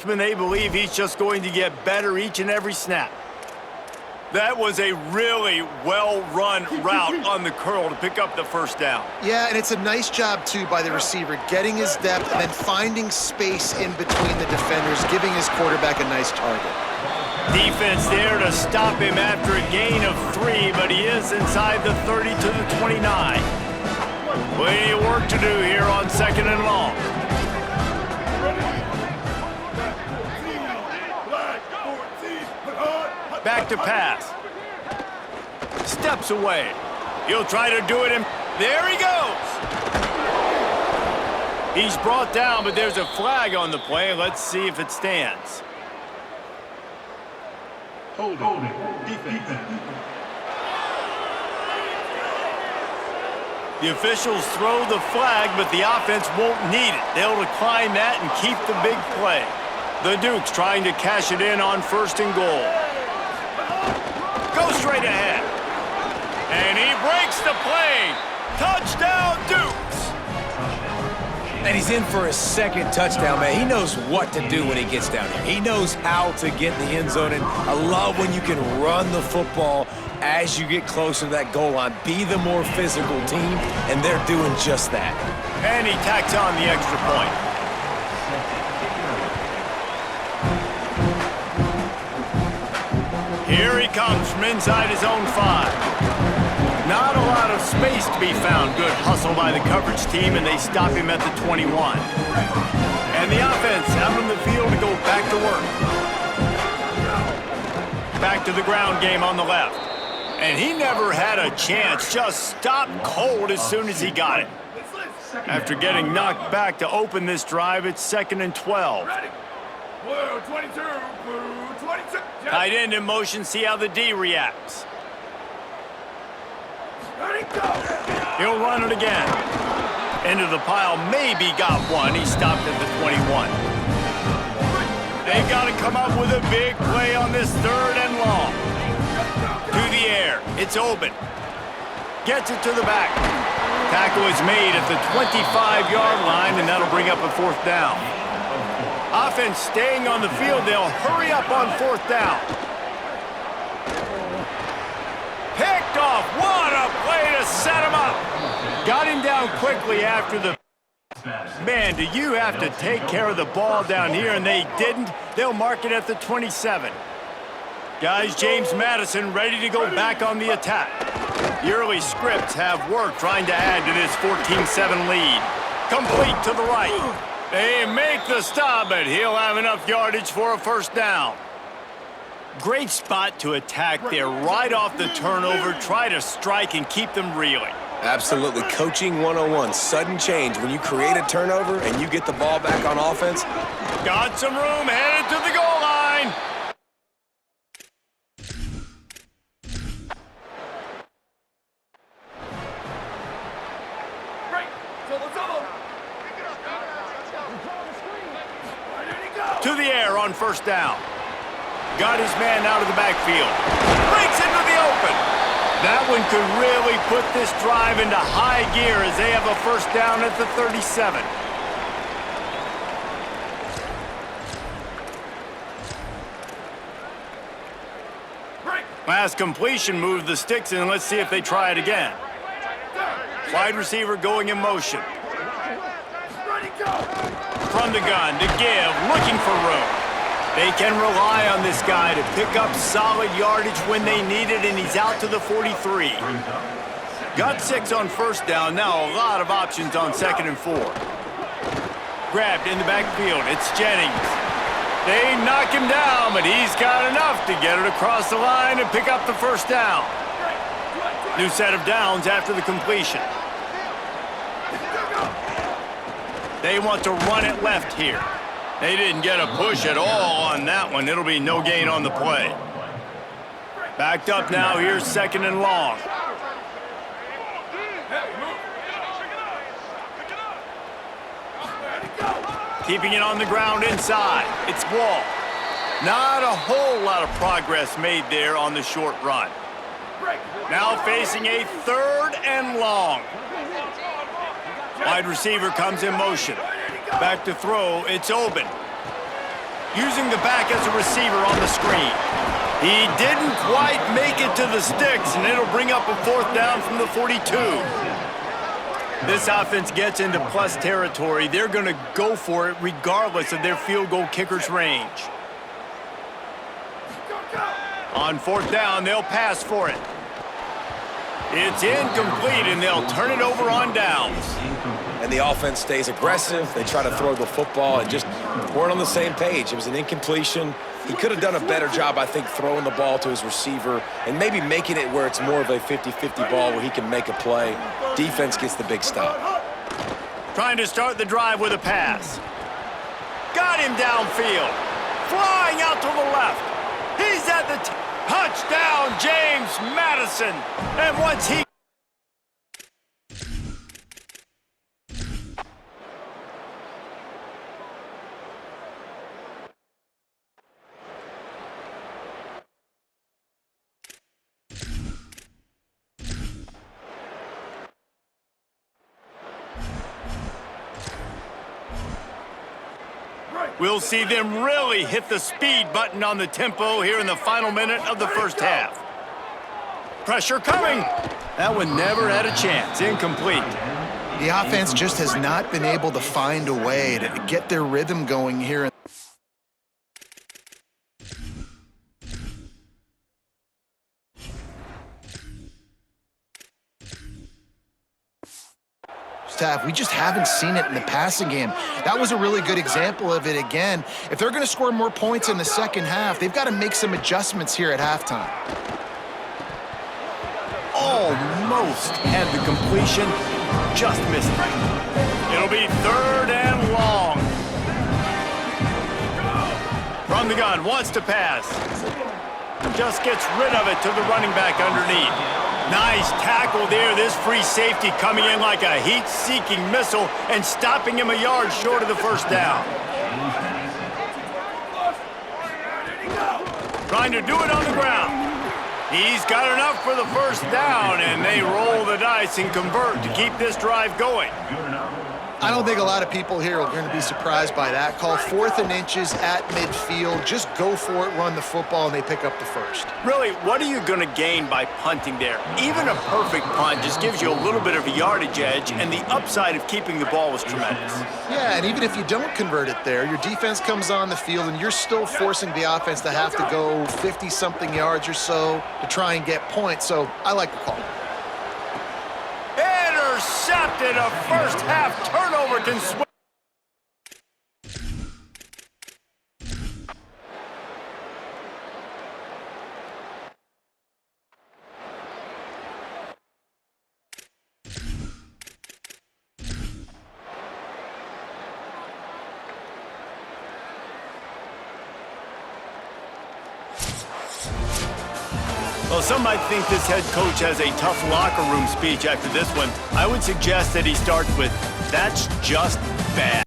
They believe he's just going to get better each and every snap. That was a really well-run route on the curl to pick up the first down. Yeah, and it's a nice job, too, by the receiver, getting his depth and then finding space in between the defenders, giving his quarterback a nice target. Defense there to stop him after a gain of 3, but he is inside the 30 to the 29. Plenty of work to do here on 2nd and long. Back to pass. Steps away. He'll try to do it, and there he goes. He's brought down, but there's a flag on the play. Let's see if it stands. Holding. Defense. The officials throw the flag, but the offense won't need it. They'll decline that and keep the big play. The Dukes trying to cash it in on 1st and goal. Goes straight ahead. And he breaks the play. Touchdown, Dukes. And he's in for his 2nd touchdown, man. He knows what to do when he gets down here. He knows how to get in the end zone, and I love when you can run the football as you get closer to that goal line. Be the more physical team, and they're doing just that. And he tacks on the extra point. Here he comes from inside his own 5. Not a lot of space to be found. Good hustle by the coverage team, and they stop him at the 21. And the offense out on the field to go back to work. Back to the ground game on the left. And he never had a chance. Just stopped cold as soon as he got it. After getting knocked back to open this drive, it's 2nd and 12. Blue 22, blue 22. Tight end in motion, see how the D reacts. He'll run it again. Into the pile, maybe got one. He stopped at the 21. They've got to come up with a big play on this 3rd and long. To the air, it's open. Gets it to the back. Tackle is made at the 25-yard line, and that'll bring up a 4th down. Offense staying on the field, they'll hurry up on 4th down. Picked off, what a play to set him up. Got him down quickly after the... Man, do you have to take care of the ball down here, and they didn't. They'll mark it at the 27. Guys, James Madison ready to go back on the attack. The early scripts have worked trying to add to this 14-7 lead. Complete to the right. They make the stop, but he'll have enough yardage for a 1st down. Great spot to attack there, right off the turnover. Try to strike and keep them reeling. Absolutely. Coaching 101. Sudden change. When you create a turnover and you get the ball back on offense. Got some room, headed to the goal line. To the air on 1st down. Got his man out of the backfield. Breaks into the open. That one could really put this drive into high gear as they have a 1st down at the 37. Last completion moved the sticks in. Let's see if they try it again. Wide receiver going in motion. From the gun to give, looking for room. They can rely on this guy to pick up solid yardage when they need it, and he's out to the 43. Got 6 on 1st down, now a lot of options on 2nd and 4. Grabbed in the backfield, it's Jennings. They knock him down, but he's got enough to get it across the line and pick up the 1st down. New set of downs after the completion. They want to run it left here. They didn't get a push at all on that one. It'll be no gain on the play. Backed up now, here's 2nd and long. Keeping it on the ground inside. It's Wall. Not a whole lot of progress made there on the short run. Now facing a 3rd and long. Wide receiver comes in motion. Back to throw, it's open. using the back as a receiver on the screen. He didn't quite make it to the sticks, and it'll bring up a 4th down from the 42. This offense gets into plus territory. They're going to go for it regardless of their field goal kicker's range. On 4th down, they'll pass for it. It's incomplete, and they'll turn it over on downs. And the offense stays aggressive. They try to throw the football and just weren't on the same page. It was an incompletion. He could have done a better job, I think, throwing the ball to his receiver and maybe making it where it's more of a 50-50 ball where he can make a play. Defense gets the big stop. Trying to start the drive with a pass. Got him downfield. Flying out to the left. He's at the touchdown, James Madison. And once he... We'll see them really hit the speed button on the tempo here in the final minute of the first half. Pressure coming. That one never had a chance. Incomplete. The offense just has not been able to find a way to get their rhythm going here. We just haven't seen it in the passing game. That was a really good example of it again. If they're going to score more points in the second half, they've got to make some adjustments here at halftime. Almost had the completion, just missed it. It'll be 3rd and long. From the gun, wants to pass. Just gets rid of it to the running back underneath. Nice tackle there. This free safety coming in like a heat-seeking missile and stopping him a yard short of the 1st down. Trying to do it on the ground. He's got enough for the 1st down, and they roll the dice and convert to keep this drive going. I don't think a lot of people here are going to be surprised by that call. 4th and inches at midfield. Just go for it, run the football, and they pick up the 1st. Really, what are you going to gain by punting there? Even a perfect punt just gives you a little bit of a yardage edge, and the upside of keeping the ball is tremendous. Yeah, and even if you don't convert it there, your defense comes on the field, and you're still forcing the offense to have to go 50-something yards or so to try and get points. So I like the call. Intercepted. A first half turnover can swing. Well, some might think this head coach has a tough locker room speech after this one. I would suggest that he starts with, "That's just bad."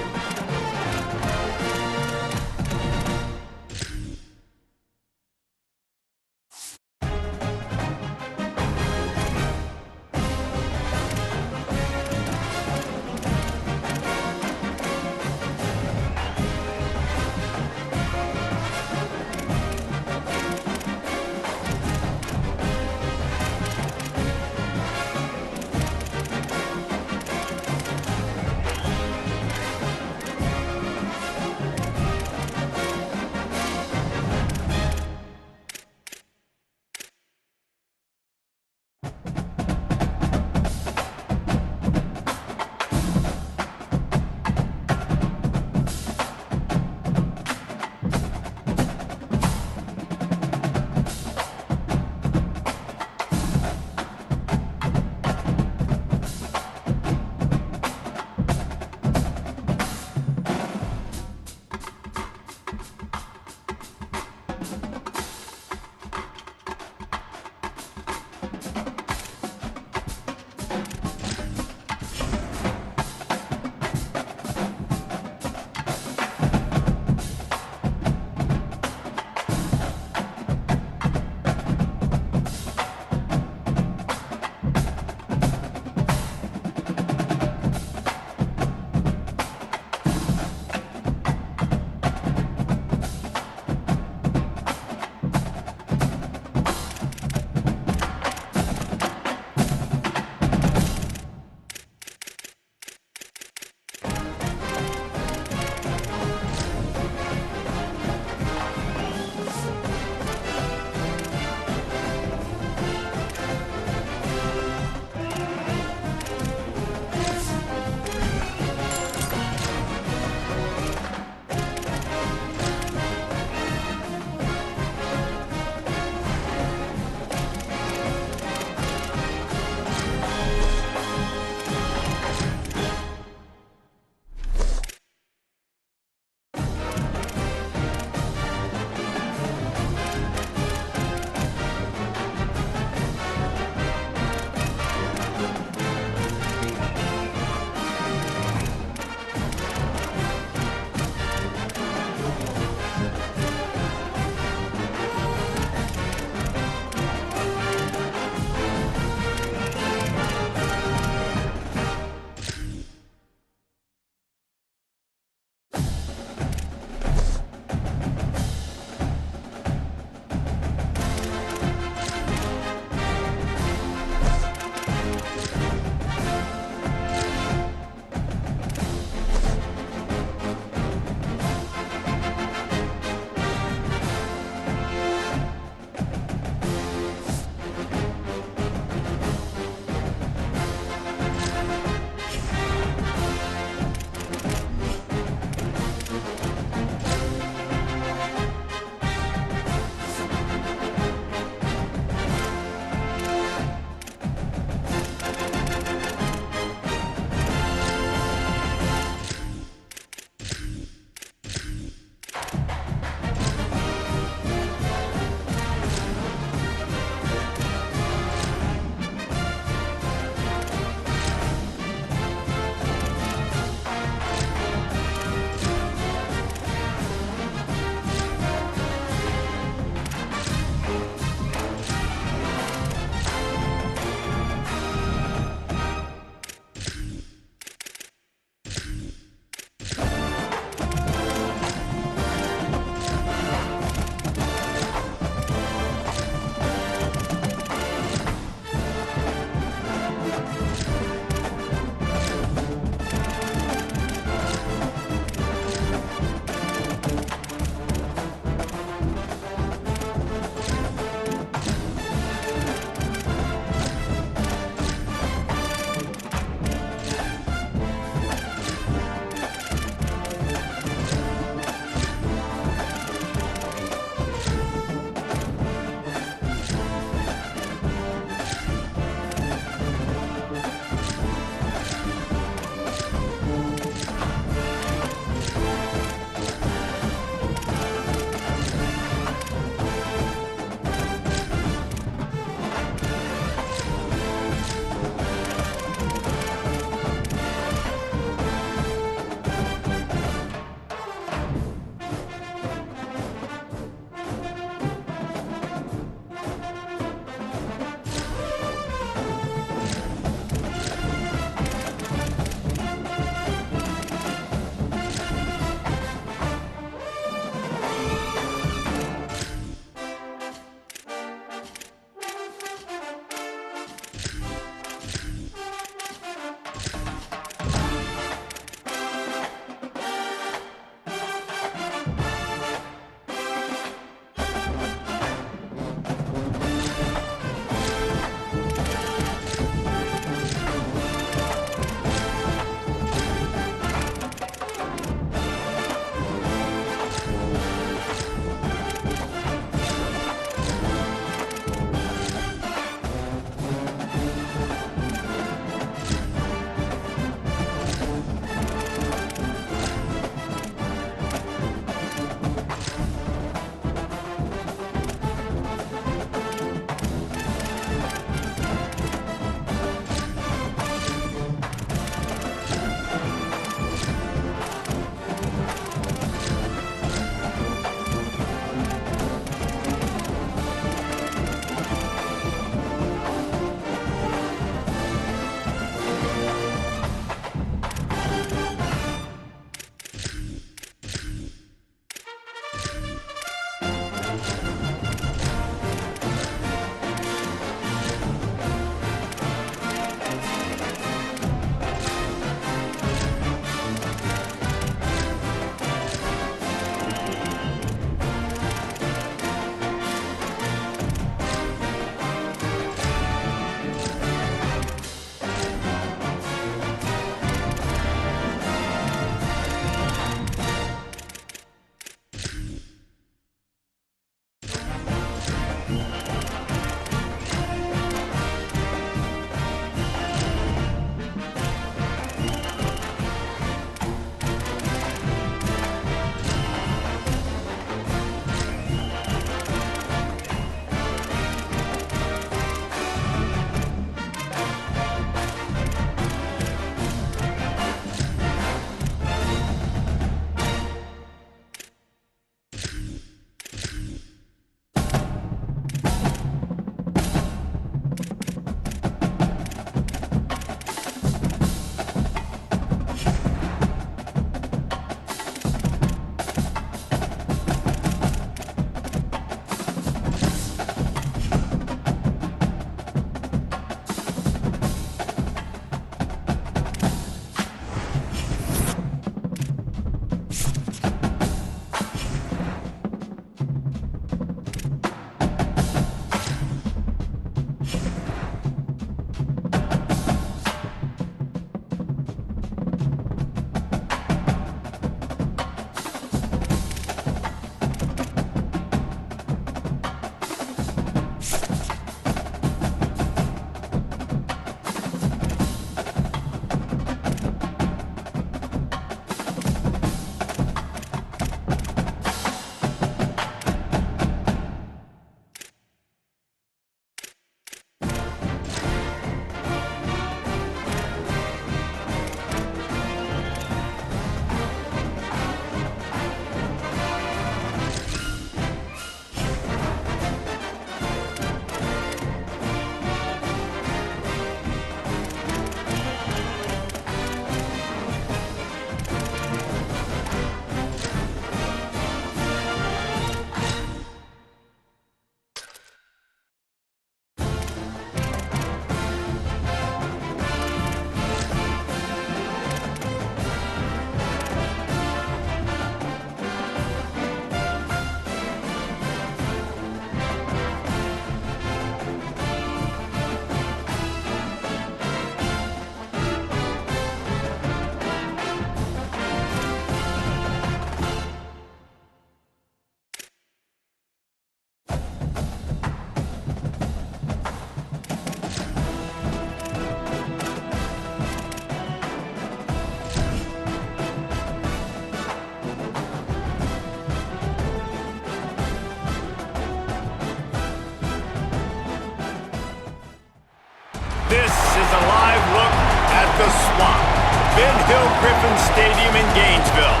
the Swamp, Ben Hill Griffin Stadium in Gainesville.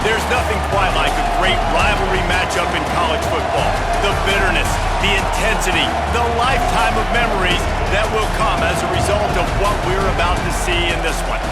There's nothing quite like a great rivalry matchup in college football. The bitterness, the intensity, the lifetime of memories that will come as a result of what we're about to see in this one.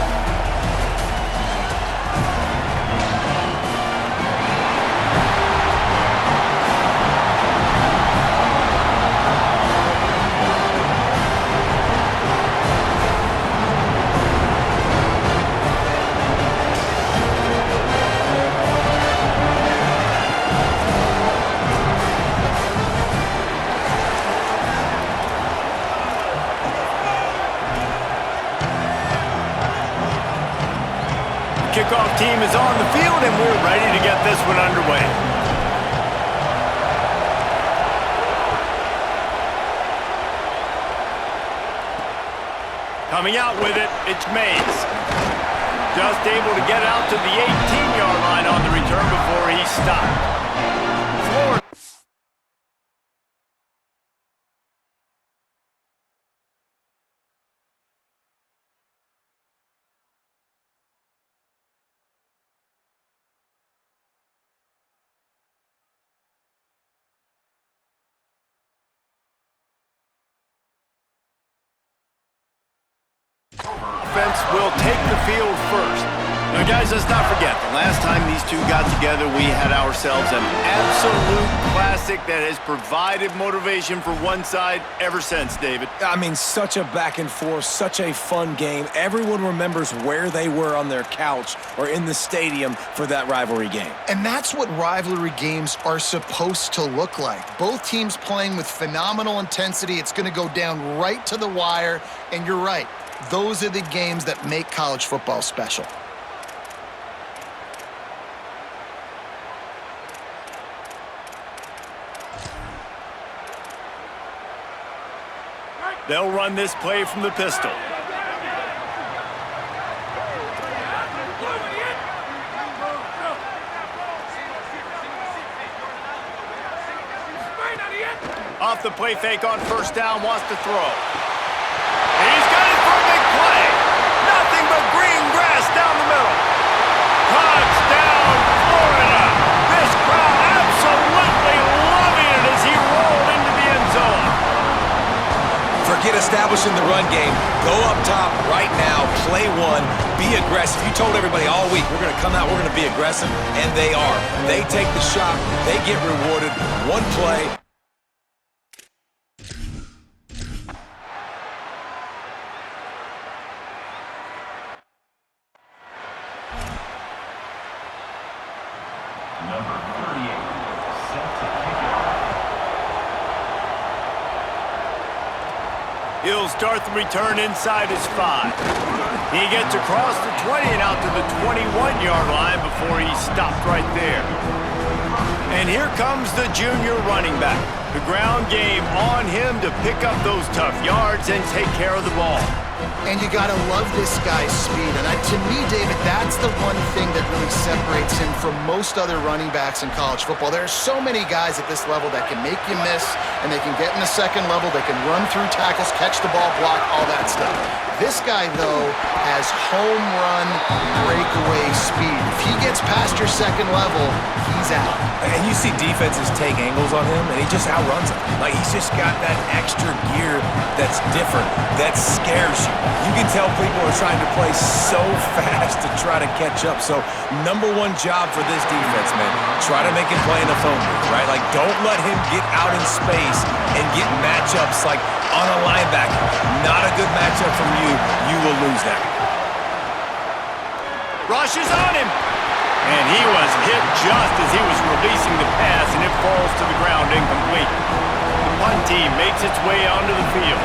Kickoff team is on the field, and we're ready to get this one underway. Coming out with it, it's Mays. Just able to get out to the 18-yard line on the return before he stopped. Florida. Offense will take the field first. Now, guys, let's not forget, the last time these two got together, we had ourselves an absolute classic that has provided motivation for one side ever since, David. I mean, such a back and forth, such a fun game. Everyone remembers where they were on their couch or in the stadium for that rivalry game. And that's what rivalry games are supposed to look like. Both teams playing with phenomenal intensity. It's going to go down right to the wire. And you're right. Those are the games that make college football special. They'll run this play from the pistol. Off the play fake on first down, wants to throw. And he's got it for a big play. Nothing but green grass down the middle. Touchdown, Florida. This crowd absolutely loving it as he rolled into the end zone. Forget establishing the run game. Go up top right now, play one, be aggressive. You told everybody all week, we're going to come out, we're going to be aggressive, and they are. They take the shot, they get rewarded. One play. Number 38, set to kick it. He'll start the return inside his 5. He gets across the 20 and out to the 21-yard line before he stopped right there. And here comes the junior running back. The ground game on him to pick up those tough yards and take care of the ball. And you got to love this guy's speed. And to me, David, that's the one thing that really separates him from most other running backs in college football. There are so many guys at this level that can make you miss, and they can get in the second level. They can run through tackles, catch the ball, block, all that stuff. This guy, though, has home run breakaway speed. If he gets past your second level, he's out. And you see defenses take angles on him, and he just outruns them. Like, he's just got that extra gear that's different, that scares you. You can tell people are trying to play so fast to try to catch up. So, number one job for this defense, man, try to make him play in the phone booth, right? Like, don't let him get out in space and get matchups like on a linebacker. Not a good matchup from you. You will lose that. Rush is on him. And he was hit just as he was releasing the pass, and it falls to the ground incomplete. The punt team makes its way onto the field.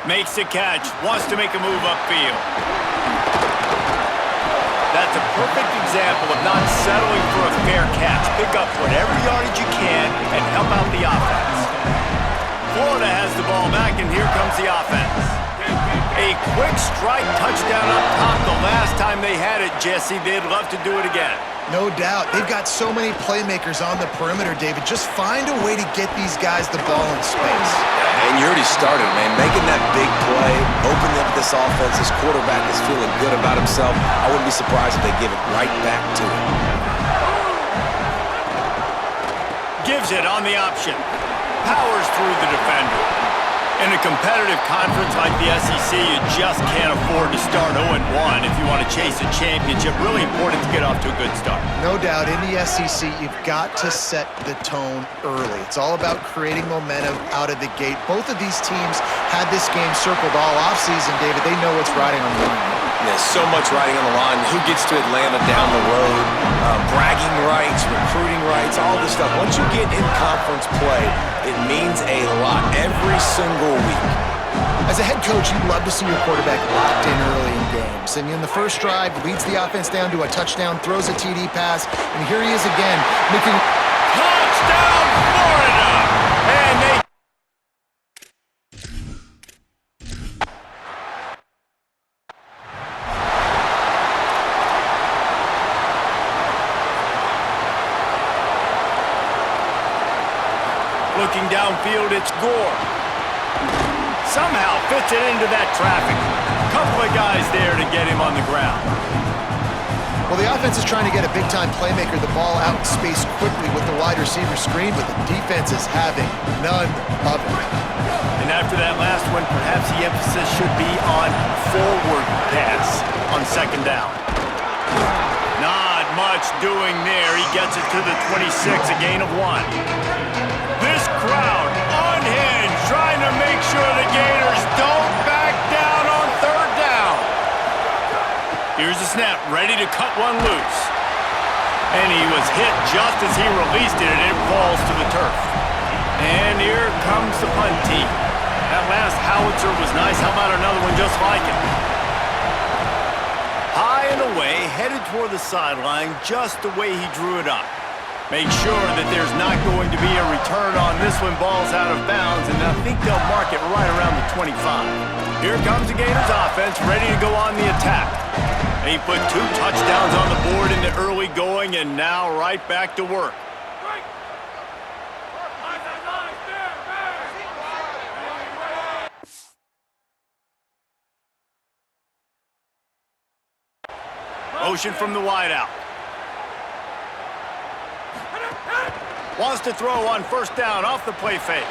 Makes the catch, wants to make a move upfield. That's a perfect example of not settling for a fair catch. Pick up whatever yardage you can and help out the offense. Florida has the ball back, and here comes the offense. A quick strike touchdown up top the last time they had it, Jesse. They'd love to do it again. No doubt. They've got so many playmakers on the perimeter, David. Just find a way to get these guys the ball in space. And you already started, man. Making that big play, opening up this offense. This quarterback is feeling good about himself. I wouldn't be surprised if they give it right back to him. Gives it on the option. Powers through the defender. In a competitive conference like the SEC, you just can't afford to start 0-1 if you want to chase a championship. Really important to get off to a good start. No doubt, in the SEC, you've got to set the tone early. It's all about creating momentum out of the gate. Both of these teams had this game circled all offseason, David. They know what's riding on the line. There's so much riding on the line. Who gets to Atlanta down the road? Bragging rights, recruiting rights, all this stuff. Once you get in conference play, it means a lot every single week. As a head coach, you'd love to see your quarterback locked in early in games. And in the first drive, leads the offense down to a touchdown, throws a TD pass, and here he is again, making... Touchdown, Florida! And they... Looking downfield, it's Gore. Somehow fits it into that traffic. Couple of guys there to get him on the ground. Well, the offense is trying to get a big-time playmaker the ball out in space quickly with the wide receiver screen, but the defense is having none of it. And after that last one, perhaps the emphasis should be on forward pass on second down. Not much doing there. He gets it to the 26, a gain of 1. This crowd unhinged, trying to make sure the Gators don't back down on third down. Here's the snap, ready to cut one loose. And he was hit just as he released it, and it falls to the turf. And here comes the punt team. That last howitzer was nice. How about another one just like it? High and away, headed toward the sideline, just the way he drew it up. Make sure that there's not going to be a return on this one. Ball's out of bounds, and I think they'll mark it right around the 25. Here comes the Gators offense, ready to go on the attack. They put 2 touchdowns on the board in the early going, and now right back to work. Motion from the wideout. Wants to throw on first down off the play fake.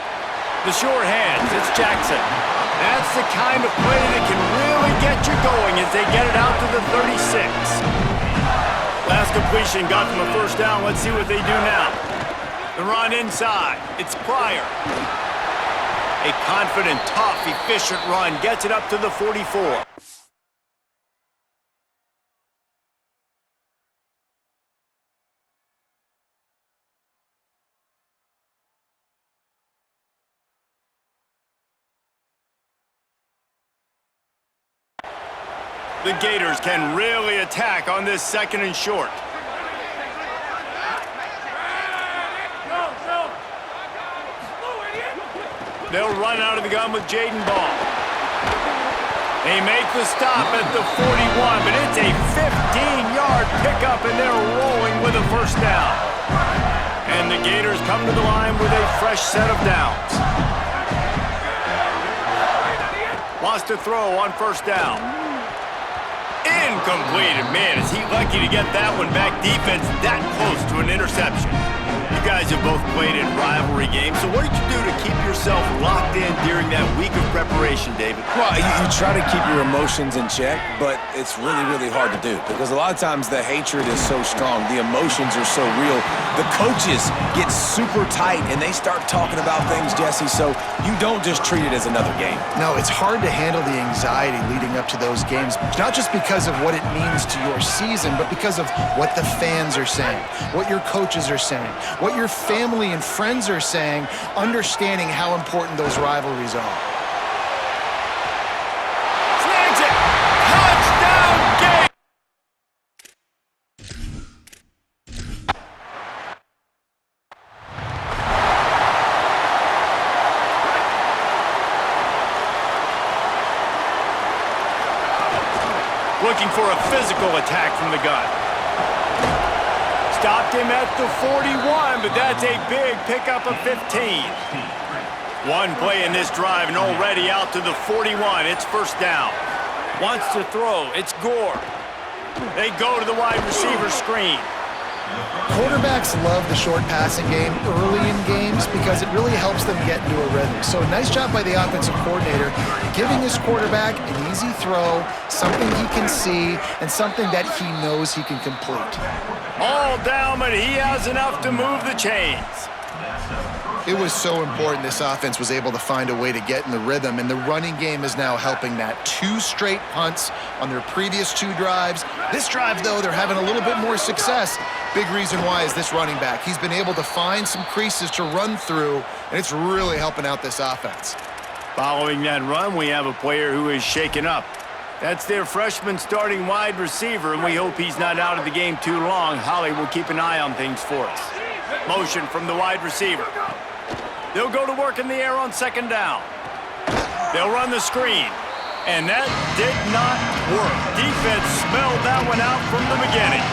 The short hands, it's Jackson. That's the kind of play that can really get you going as they get it out to the 36. Last completion got them a first down. Let's see what they do now. The run inside. It's Pryor. A confident, tough, efficient run gets it up to the 44. The Gators can really attack on this second and short. They'll run out of the gun with Jaden Ball. They make the stop at the 41, but it's a 15-yard pickup, and they're rolling with a first down. And the Gators come to the line with a fresh set of downs. Wants to throw on first down. Incomplete. Man, is he lucky to get that one back. Defense that close to an interception. You guys have both played in rivalry games, so what did you do to keep yourself locked in during that week of preparation, David? Well, you try to keep your emotions in check, but it's really, really hard to do because a lot of times the hatred is so strong. The emotions are so real. The coaches get super tight, and they start talking about things, Jesse, so you don't just treat it as another game. No, it's hard to handle the anxiety leading up to those games, not just because of what it means to your season, but because of what the fans are saying, what your coaches are saying, what your family and friends are saying, understanding how important those rivalries are. Snags it! Touchdown game! Looking for a physical attack from the gun. stopped him at the 41, but that's a big pickup of 15. One play in this drive and already out to the 41. It's first down. Wants to throw. It's Gore. They go to the wide receiver screen. Quarterbacks love the short passing game early in games because it really helps them get into a rhythm. So nice job by the offensive coordinator giving his quarterback an easy throw, something he can see, and something that he knows he can complete. All down, but he has enough to move the chains. It was so important this offense was able to find a way to get in the rhythm, and the running game is now helping that. 2 straight punts on their previous 2 drives. This drive, though, they're having a little bit more success. Big reason why is this running back. He's been able to find some creases to run through, and it's really helping out this offense. Following that run, we have a player who is shaken up. That's their freshman starting wide receiver, and we hope he's not out of the game too long. Holly will keep an eye on things for us. Motion from the wide receiver. They'll go to work in the air on second down. They'll run the screen. And that did not work. Defense smelled that one out from the beginning.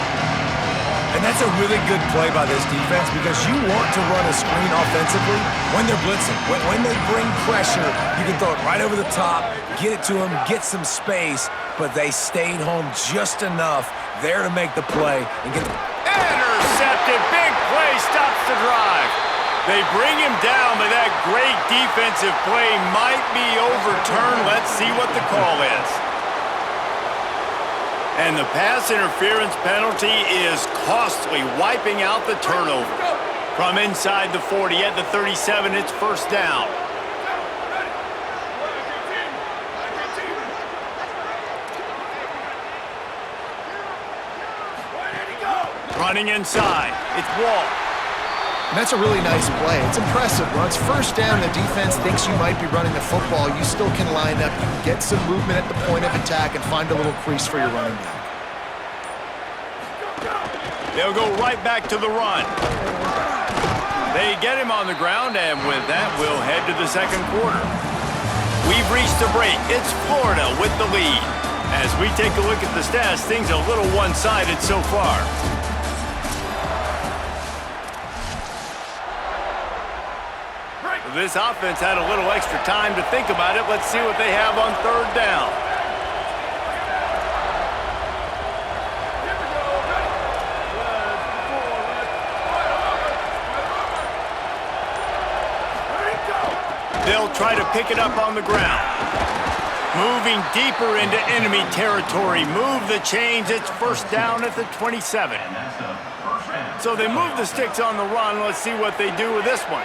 And that's a really good play by this defense because you want to run a screen offensively when they're blitzing. When they bring pressure, you can throw it right over the top, get it to them, get some space, but they stayed home just enough there to make the play and get the... Intercepted. Big play stops the drive. They bring him down, but that great defensive play might be overturned. Let's see what the call is. And the pass interference penalty is costly, wiping out the turnover. From inside the 40 at the 37, it's first down. Running inside, it's Wall. And that's a really nice play. It's impressive. Once first down, the defense thinks you might be running the football. You still can line up, you can get some movement at the point of attack and find a little crease for your running back. They'll go right back to the run. They get him on the ground, and with that, we'll head to the second quarter. We've reached a break. It's Florida with the lead. As we take a look at the stats, things are a little one-sided so far. This offense had a little extra time to think about it. Let's see what they have on third down. They'll try to pick it up on the ground. Moving deeper into enemy territory. Move the chains. It's first down at the 27. So they move the sticks on the run. Let's see what they do with this one.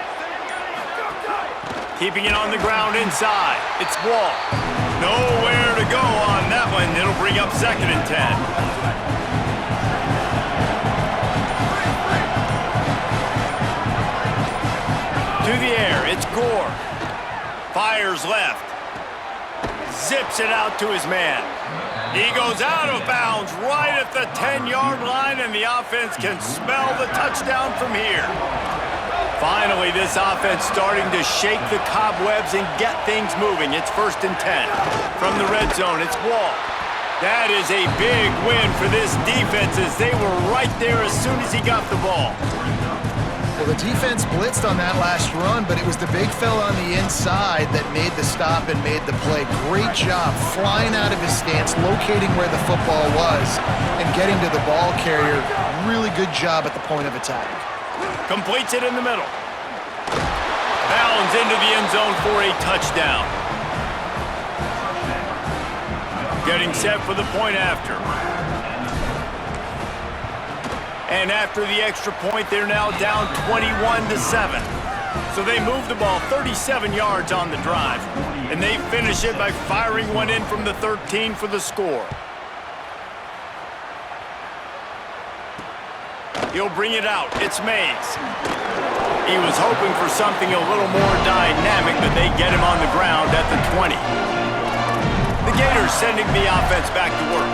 Keeping it on the ground inside. It's Wall. Nowhere to go on that one. It'll bring up second and 10. To the air. It's Gore. Fires left. Zips it out to his man. He goes out of bounds right at the 10-yard line, and the offense can smell the touchdown from here. Finally, this offense starting to shake the cobwebs and get things moving. It's first and 10. From the red zone, it's Wall. That is a big win for this defense as they were right there as soon as he got the ball. Well, the defense blitzed on that last run, but it was the big fella on the inside that made the stop and made the play. Great job flying out of his stance, locating where the football was, and getting to the ball carrier. Really good job at the point of attack. Completes it in the middle. Bounds into the end zone for a touchdown. Getting set for the point after. And after the extra point, they're now down 21-7. So they move the ball 37 yards on the drive. And they finish it by firing one in from the 13 for the score. He'll bring it out. It's Mays. He was hoping for something a little more dynamic, but they get him on the ground at the 20. The Gators sending the offense back to work.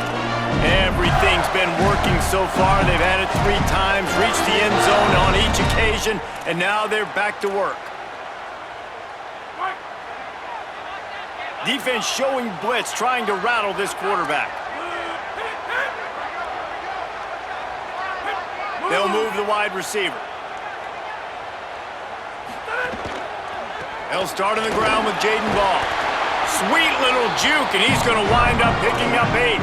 Everything's been working so far. They've had it 3 times, reached the end zone on each occasion, and now they're back to work. Defense showing blitz, trying to rattle this quarterback. They'll move the wide receiver. They'll start on the ground with Jaden Ball. Sweet little juke, and he's going to wind up picking up 8.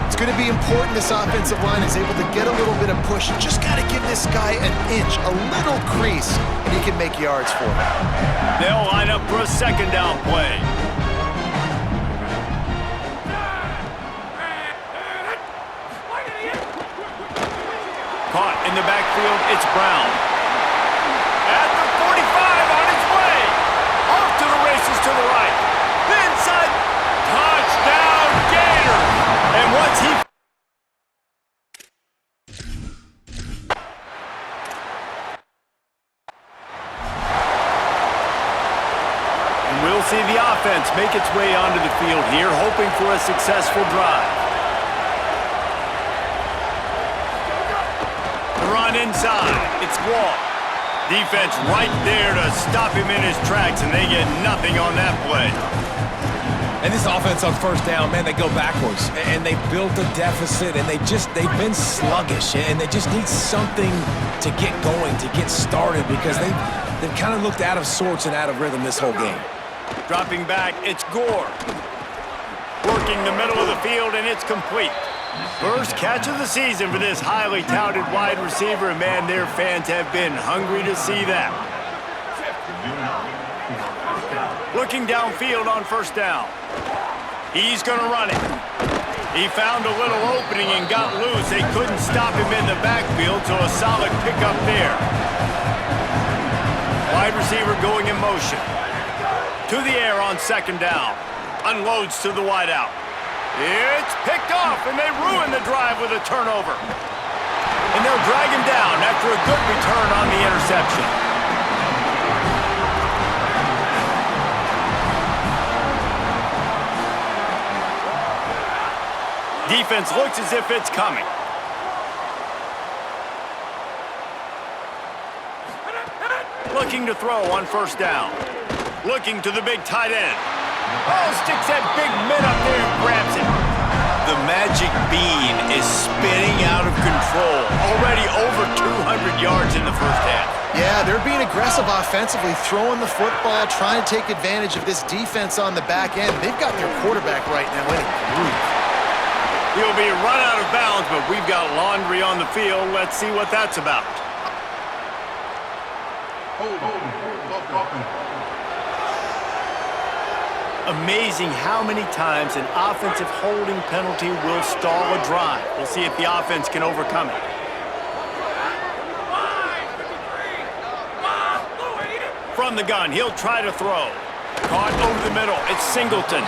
It's going to be important this offensive line is able to get a little bit of push. You just got to give this guy an inch, a little crease, and he can make yards for it. They'll line up for a second down play. Caught in the backfield, it's Brown. At the 45 on his way. Off to the races to the right. The inside. Touchdown Gators. And once he... And we'll see the offense make its way onto the field here, hoping for a successful drive. Run inside. It's Wall. Defense right there to stop him in his tracks, and they get nothing on that play. And this offense on first down, man, they go backwards. And they built a deficit, and they've been sluggish, and they just need something to get going, to get started, because they've kind of looked out of sorts and out of rhythm this whole game. Dropping back, it's Gore. Working the middle of the field, and it's complete. First catch of the season for this highly touted wide receiver, and man, their fans have been hungry to see that. Looking downfield on first down. He's going to run it. He found a little opening and got loose. They couldn't stop him in the backfield, so a solid pickup there. Wide receiver going in motion. To the air on second down. Unloads to the wideout. It's picked off, and they ruin the drive with a turnover. And they'll drag him down after a good return on the interception. Defense looks as if it's coming. Looking to throw on first down. Looking to the big tight end. Oh, sticks that big mid up there and grabs it. The magic bean is spinning out of control. Already over 200 yards in the first half. Yeah, they're being aggressive offensively, throwing the football, trying to take advantage of this defense on the back end. They've got their quarterback right now in a groove. He'll be run out of bounds, but we've got laundry on the field. Let's see what that's about. Amazing how many times an offensive holding penalty will stall a drive. We'll see if the offense can overcome it. From the gun, he'll try to throw. Caught over the middle, it's Singleton.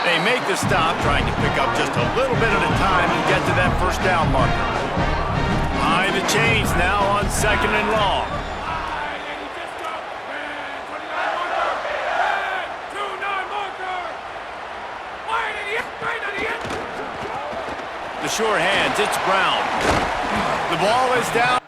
They make the stop, trying to pick up just a little bit at a time and get to that first down marker. Behind the chains now on second and long. The short hands, it's Brown. The ball is down.